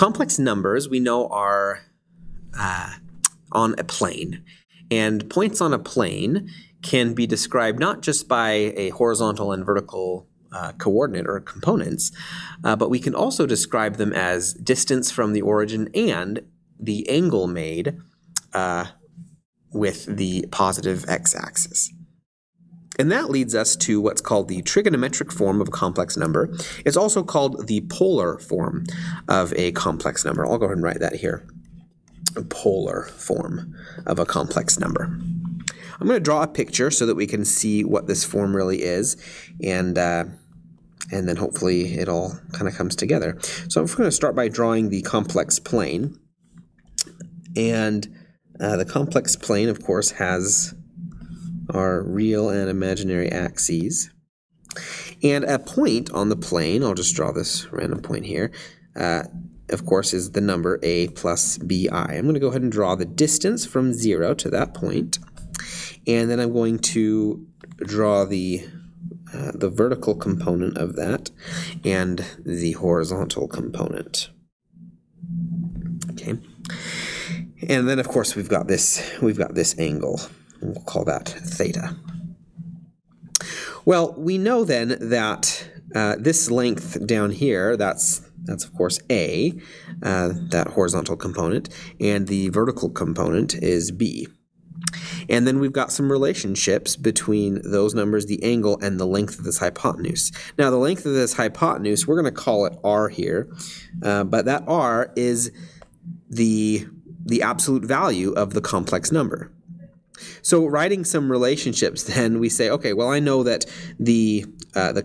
Complex numbers we know are on a plane, and points on a plane can be described not just by a horizontal and vertical coordinate or components, but we can also describe them as distance from the origin and the angle made with the positive x-axis. And that leads us to what's called the trigonometric form of a complex number. It's also called the polar form of a complex number. I'll go ahead and write that here. A polar form of a complex number. I'm going to draw a picture so that we can see what this form really is, and then hopefully it all kind of comes together. So I'm going to start by drawing the complex plane. And the complex plane, of course, has our real and imaginary axes. And a point on the plane, I'll just draw this random point here, of course, is the number a plus bi. I'm going to go ahead and draw the distance from 0 to that point. And then I'm going to draw the vertical component of that and the horizontal component. Okay. And then, of course, we've got this angle. We'll call that theta. Well, we know then that this length down here, that's of course a, that horizontal component, and the vertical component is b. And then we've got some relationships between those numbers, the angle, and the length of this hypotenuse. Now, the length of this hypotenuse, we're going to call it r here, but that r is the absolute value of the complex number. So writing some relationships, then we say, okay, well, I know that the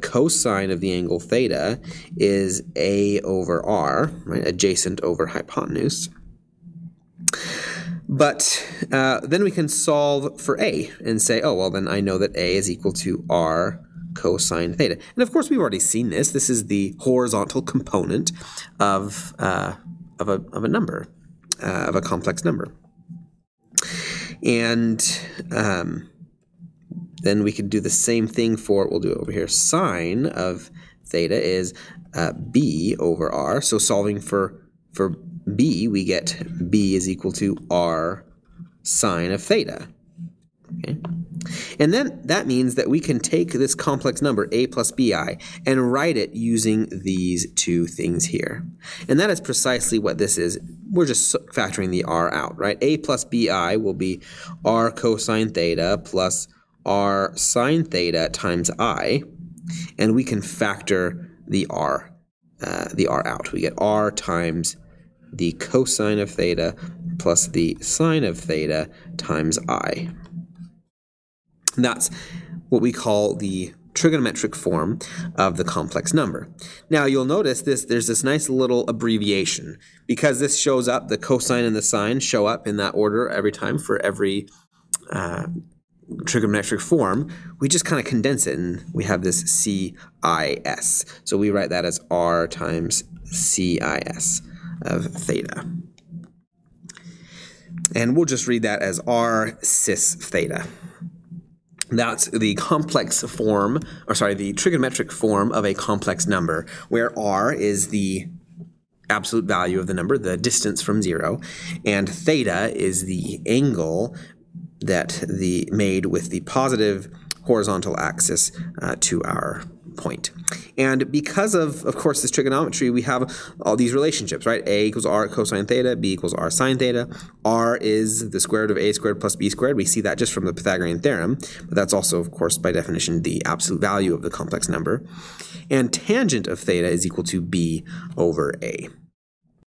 cosine of the angle theta is a over r, right, adjacent over hypotenuse. But then we can solve for a and say, oh, well, then I know that a is equal to r cosine theta. And of course, we've already seen this. This is the horizontal component of a number, of a complex number. And then we could do the same thing for, we'll do it over here, sine of theta is b over r. So solving for b, we get b is equal to r sine of theta. Okay. And then that means that we can take this complex number, a plus bi, and write it using these two things here. And that is precisely what this is. We're just factoring the r out, right? A plus bi will be r cosine theta plus r sine theta times I. And we can factor the r out. We get r times the cosine of theta plus the sine of theta times I. That's what we call the trigonometric form of the complex number. Now you'll notice there's this nice little abbreviation because this shows up, the cosine and the sine show up in that order every time for every trigonometric form. We just kind of condense it and we have this CIS. So we write that as r times CIS of theta. And we'll just read that as r cis theta. That's the complex form, or sorry, the trigonometric form of a complex number, where r is the absolute value of the number, the distance from 0, and theta is the angle that made with the positive horizontal axis to our point. And because of course, this trigonometry, we have all these relationships, right? A equals r cosine theta, b equals r sine theta. R is the square root of a squared plus b squared. We see that just from the Pythagorean theorem, but that's also, of course, by definition, the absolute value of the complex number. And tangent of theta is equal to b over a.